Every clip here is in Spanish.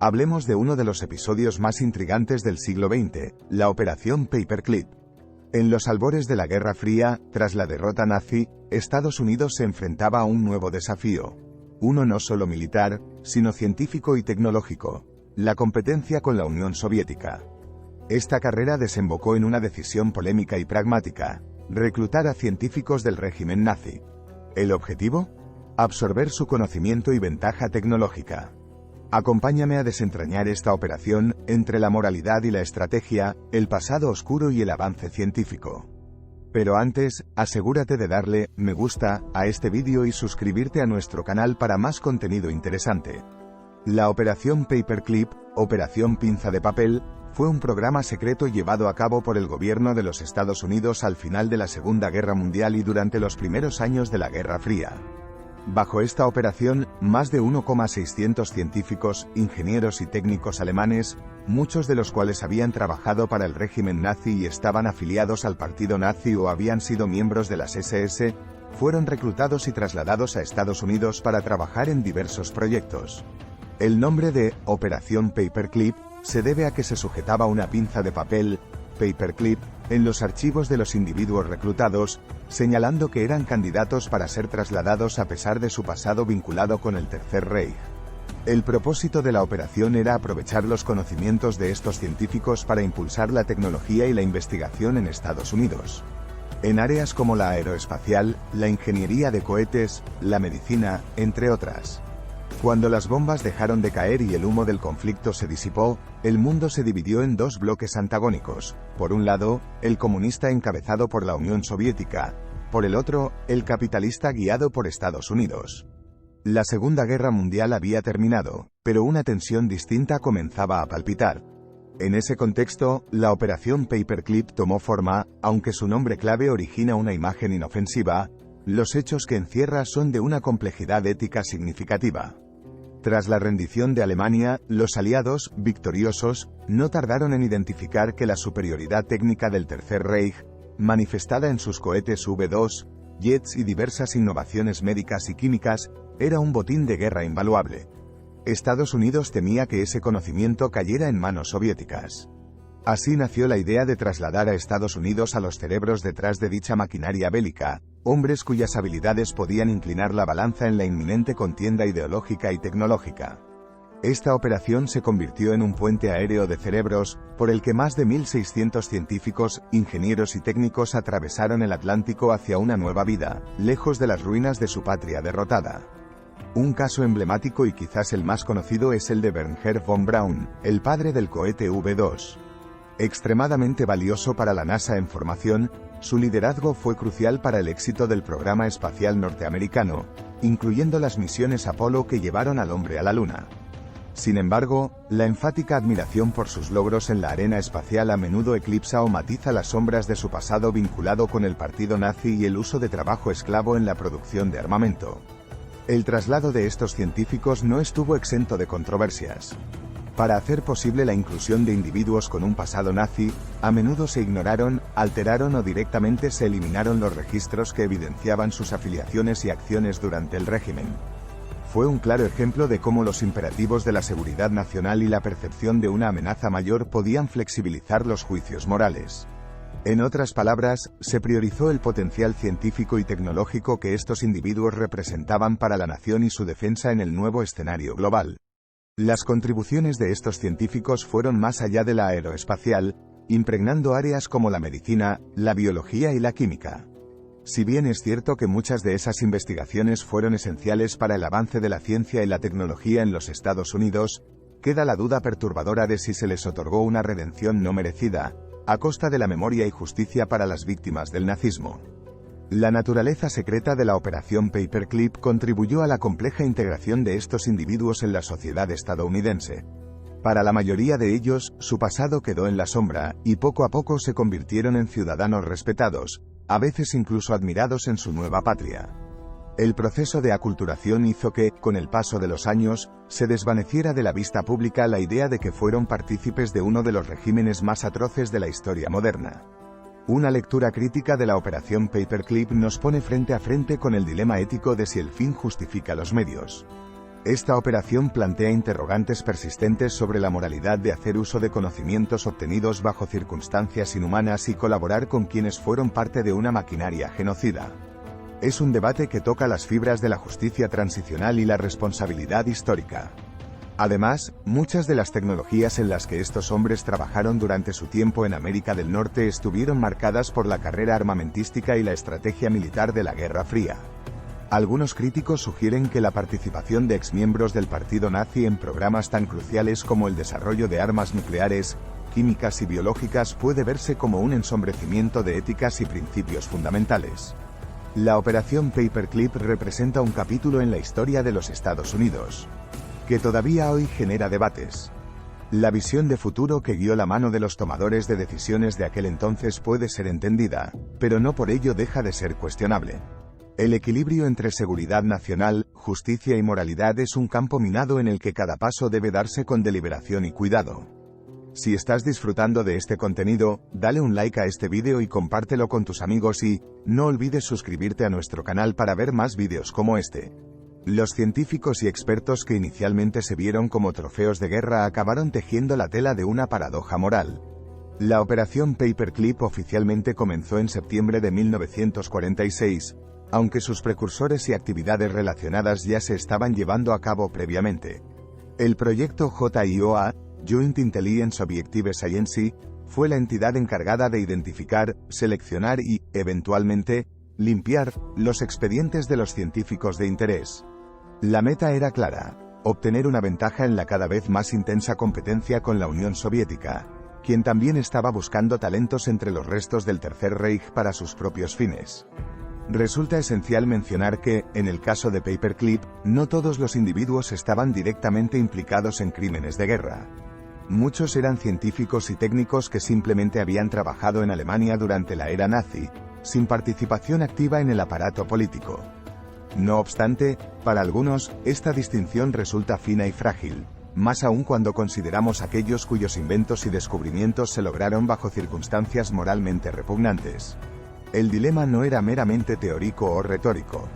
Hablemos de uno de los episodios más intrigantes del siglo XX, la Operación Paperclip. En los albores de la Guerra Fría, tras la derrota nazi, Estados Unidos se enfrentaba a un nuevo desafío. Uno no solo militar, sino científico y tecnológico: la competencia con la Unión Soviética. Esta carrera desembocó en una decisión polémica y pragmática: reclutar a científicos del régimen nazi. ¿El objetivo? Absorber su conocimiento y ventaja tecnológica. Acompáñame a desentrañar esta operación, entre la moralidad y la estrategia, el pasado oscuro y el avance científico. Pero antes, asegúrate de darle me gusta a este vídeo y suscribirte a nuestro canal para más contenido interesante. La Operación Paperclip, Operación Pinza de Papel, fue un programa secreto llevado a cabo por el gobierno de los Estados Unidos al final de la Segunda Guerra Mundial y durante los primeros años de la Guerra Fría. Bajo esta operación, más de 1,600 científicos, ingenieros y técnicos alemanes, muchos de los cuales habían trabajado para el régimen nazi y estaban afiliados al partido nazi o habían sido miembros de las SS, fueron reclutados y trasladados a Estados Unidos para trabajar en diversos proyectos. El nombre de Operación Paperclip se debe a que se sujetaba una pinza de papel, paperclip, en los archivos de los individuos reclutados, señalando que eran candidatos para ser trasladados a pesar de su pasado vinculado con el Tercer Reich. El propósito de la operación era aprovechar los conocimientos de estos científicos para impulsar la tecnología y la investigación en Estados Unidos. En áreas como la aeroespacial, la ingeniería de cohetes, la medicina, entre otras. Cuando las bombas dejaron de caer y el humo del conflicto se disipó, el mundo se dividió en dos bloques antagónicos: por un lado, el comunista encabezado por la Unión Soviética; por el otro, el capitalista guiado por Estados Unidos. La Segunda Guerra Mundial había terminado, pero una tensión distinta comenzaba a palpitar. En ese contexto, la Operación Paperclip tomó forma, aunque su nombre clave origina una imagen inofensiva. Los hechos que encierra son de una complejidad ética significativa. Tras la rendición de Alemania, los aliados, victoriosos, no tardaron en identificar que la superioridad técnica del Tercer Reich, manifestada en sus cohetes V2, jets y diversas innovaciones médicas y químicas, era un botín de guerra invaluable. Estados Unidos temía que ese conocimiento cayera en manos soviéticas. Así nació la idea de trasladar a Estados Unidos a los cerebros detrás de dicha maquinaria bélica, hombres cuyas habilidades podían inclinar la balanza en la inminente contienda ideológica y tecnológica. Esta operación se convirtió en un puente aéreo de cerebros, por el que más de 1.600 científicos, ingenieros y técnicos atravesaron el Atlántico hacia una nueva vida, lejos de las ruinas de su patria derrotada. Un caso emblemático y quizás el más conocido es el de Wernher von Braun, el padre del cohete V2. Extremadamente valioso para la NASA en formación, su liderazgo fue crucial para el éxito del programa espacial norteamericano, incluyendo las misiones Apolo que llevaron al hombre a la Luna. Sin embargo, la enfática admiración por sus logros en la arena espacial a menudo eclipsa o matiza las sombras de su pasado vinculado con el partido nazi y el uso de trabajo esclavo en la producción de armamento. El traslado de estos científicos no estuvo exento de controversias. Para hacer posible la inclusión de individuos con un pasado nazi, a menudo se ignoraron, alteraron o directamente se eliminaron los registros que evidenciaban sus afiliaciones y acciones durante el régimen. Fue un claro ejemplo de cómo los imperativos de la seguridad nacional y la percepción de una amenaza mayor podían flexibilizar los juicios morales. En otras palabras, se priorizó el potencial científico y tecnológico que estos individuos representaban para la nación y su defensa en el nuevo escenario global. Las contribuciones de estos científicos fueron más allá de la aeroespacial, impregnando áreas como la medicina, la biología y la química. Si bien es cierto que muchas de esas investigaciones fueron esenciales para el avance de la ciencia y la tecnología en los Estados Unidos, queda la duda perturbadora de si se les otorgó una redención no merecida, a costa de la memoria y justicia para las víctimas del nazismo. La naturaleza secreta de la Operación Paperclip contribuyó a la compleja integración de estos individuos en la sociedad estadounidense. Para la mayoría de ellos, su pasado quedó en la sombra, y poco a poco se convirtieron en ciudadanos respetados, a veces incluso admirados en su nueva patria. El proceso de aculturación hizo que, con el paso de los años, se desvaneciera de la vista pública la idea de que fueron partícipes de uno de los regímenes más atroces de la historia moderna. Una lectura crítica de la Operación Paperclip nos pone frente a frente con el dilema ético de si el fin justifica los medios. Esta operación plantea interrogantes persistentes sobre la moralidad de hacer uso de conocimientos obtenidos bajo circunstancias inhumanas y colaborar con quienes fueron parte de una maquinaria genocida. Es un debate que toca las fibras de la justicia transicional y la responsabilidad histórica. Además, muchas de las tecnologías en las que estos hombres trabajaron durante su tiempo en América del Norte estuvieron marcadas por la carrera armamentística y la estrategia militar de la Guerra Fría. Algunos críticos sugieren que la participación de exmiembros del partido nazi en programas tan cruciales como el desarrollo de armas nucleares, químicas y biológicas puede verse como un ensombrecimiento de éticas y principios fundamentales. La Operación Paperclip representa un capítulo en la historia de los Estados Unidos, que todavía hoy genera debates. La visión de futuro que guió la mano de los tomadores de decisiones de aquel entonces puede ser entendida, pero no por ello deja de ser cuestionable. El equilibrio entre seguridad nacional, justicia y moralidad es un campo minado en el que cada paso debe darse con deliberación y cuidado. Si estás disfrutando de este contenido, dale un like a este vídeo y compártelo con tus amigos y, no olvides suscribirte a nuestro canal para ver más vídeos como este. Los científicos y expertos que inicialmente se vieron como trofeos de guerra acabaron tejiendo la tela de una paradoja moral. La Operación Paperclip oficialmente comenzó en septiembre de 1946, aunque sus precursores y actividades relacionadas ya se estaban llevando a cabo previamente. El proyecto JIOA, Joint Intelligence Objective Agency, fue la entidad encargada de identificar, seleccionar y, eventualmente, limpiar los expedientes de los científicos de interés. La meta era clara: obtener una ventaja en la cada vez más intensa competencia con la Unión Soviética, quien también estaba buscando talentos entre los restos del Tercer Reich para sus propios fines. Resulta esencial mencionar que, en el caso de Paperclip, no todos los individuos estaban directamente implicados en crímenes de guerra. Muchos eran científicos y técnicos que simplemente habían trabajado en Alemania durante la era nazi, sin participación activa en el aparato político. No obstante, para algunos, esta distinción resulta fina y frágil, más aún cuando consideramos aquellos cuyos inventos y descubrimientos se lograron bajo circunstancias moralmente repugnantes. El dilema no era meramente teórico o retórico.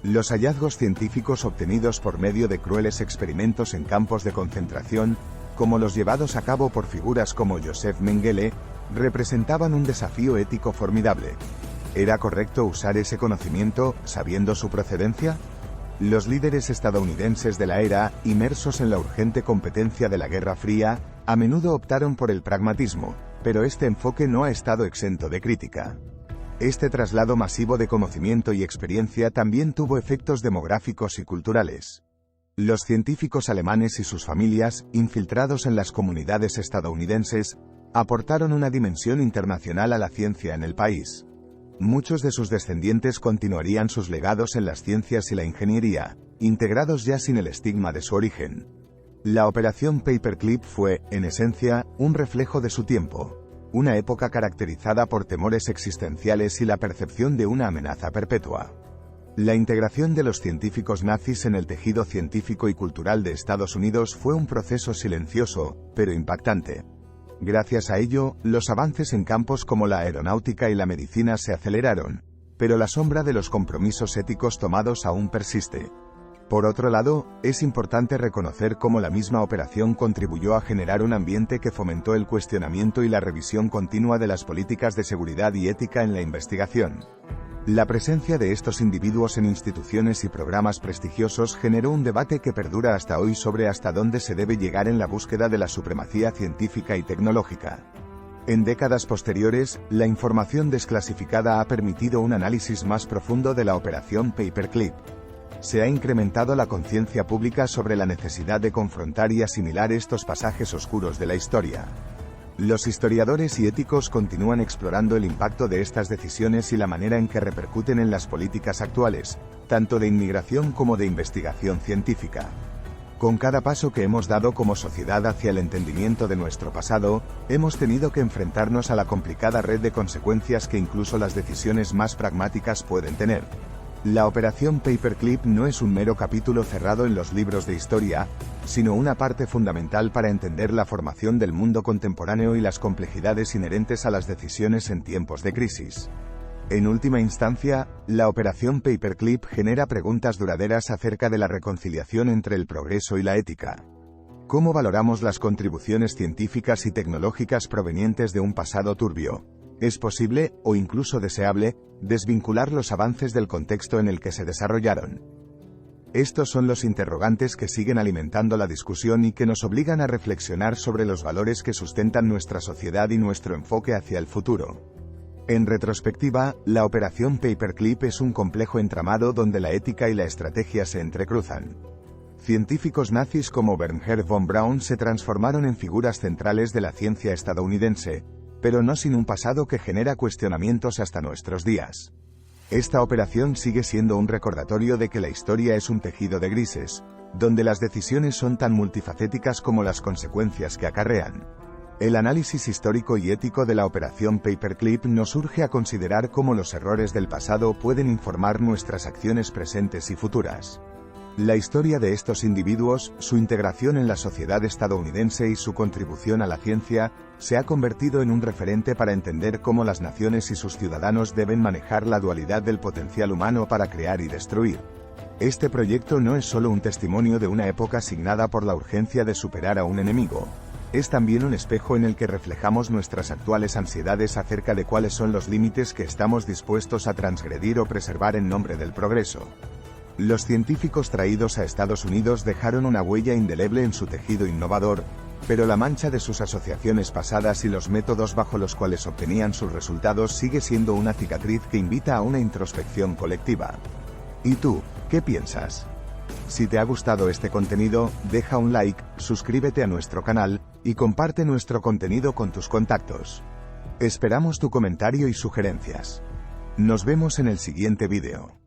Los hallazgos científicos obtenidos por medio de crueles experimentos en campos de concentración, como los llevados a cabo por figuras como Joseph Mengele, representaban un desafío ético formidable. ¿Era correcto usar ese conocimiento, sabiendo su procedencia? Los líderes estadounidenses de la era, inmersos en la urgente competencia de la Guerra Fría, a menudo optaron por el pragmatismo, pero este enfoque no ha estado exento de crítica. Este traslado masivo de conocimiento y experiencia también tuvo efectos demográficos y culturales. Los científicos alemanes y sus familias, infiltrados en las comunidades estadounidenses, aportaron una dimensión internacional a la ciencia en el país. Muchos de sus descendientes continuarían sus legados en las ciencias y la ingeniería, integrados ya sin el estigma de su origen. La Operación Paperclip fue, en esencia, un reflejo de su tiempo. Una época caracterizada por temores existenciales y la percepción de una amenaza perpetua. La integración de los científicos nazis en el tejido científico y cultural de Estados Unidos fue un proceso silencioso, pero impactante. Gracias a ello, los avances en campos como la aeronáutica y la medicina se aceleraron, pero la sombra de los compromisos éticos tomados aún persiste. Por otro lado, es importante reconocer cómo la misma operación contribuyó a generar un ambiente que fomentó el cuestionamiento y la revisión continua de las políticas de seguridad y ética en la investigación. La presencia de estos individuos en instituciones y programas prestigiosos generó un debate que perdura hasta hoy sobre hasta dónde se debe llegar en la búsqueda de la supremacía científica y tecnológica. En décadas posteriores, la información desclasificada ha permitido un análisis más profundo de la Operación Paperclip. Se ha incrementado la conciencia pública sobre la necesidad de confrontar y asimilar estos pasajes oscuros de la historia. Los historiadores y éticos continúan explorando el impacto de estas decisiones y la manera en que repercuten en las políticas actuales, tanto de inmigración como de investigación científica. Con cada paso que hemos dado como sociedad hacia el entendimiento de nuestro pasado, hemos tenido que enfrentarnos a la complicada red de consecuencias que incluso las decisiones más pragmáticas pueden tener. La Operación Paperclip no es un mero capítulo cerrado en los libros de historia, sino una parte fundamental para entender la formación del mundo contemporáneo y las complejidades inherentes a las decisiones en tiempos de crisis. En última instancia, la operación Paperclip genera preguntas duraderas acerca de la reconciliación entre el progreso y la ética. ¿Cómo valoramos las contribuciones científicas y tecnológicas provenientes de un pasado turbio? ¿Es posible, o incluso deseable, desvincular los avances del contexto en el que se desarrollaron? Estos son los interrogantes que siguen alimentando la discusión y que nos obligan a reflexionar sobre los valores que sustentan nuestra sociedad y nuestro enfoque hacia el futuro. En retrospectiva, la operación Paperclip es un complejo entramado donde la ética y la estrategia se entrecruzan. Científicos nazis como Wernher von Braun se transformaron en figuras centrales de la ciencia estadounidense, pero no sin un pasado que genera cuestionamientos hasta nuestros días. Esta operación sigue siendo un recordatorio de que la historia es un tejido de grises, donde las decisiones son tan multifacéticas como las consecuencias que acarrean. El análisis histórico y ético de la operación Paperclip nos urge a considerar cómo los errores del pasado pueden informar nuestras acciones presentes y futuras. La historia de estos individuos, su integración en la sociedad estadounidense y su contribución a la ciencia, se ha convertido en un referente para entender cómo las naciones y sus ciudadanos deben manejar la dualidad del potencial humano para crear y destruir. Este proyecto no es solo un testimonio de una época signada por la urgencia de superar a un enemigo. Es también un espejo en el que reflejamos nuestras actuales ansiedades acerca de cuáles son los límites que estamos dispuestos a transgredir o preservar en nombre del progreso. Los científicos traídos a Estados Unidos dejaron una huella indeleble en su tejido innovador, pero la mancha de sus asociaciones pasadas y los métodos bajo los cuales obtenían sus resultados sigue siendo una cicatriz que invita a una introspección colectiva. ¿Y tú, qué piensas? Si te ha gustado este contenido, deja un like, suscríbete a nuestro canal, y comparte nuestro contenido con tus contactos. Esperamos tu comentario y sugerencias. Nos vemos en el siguiente vídeo.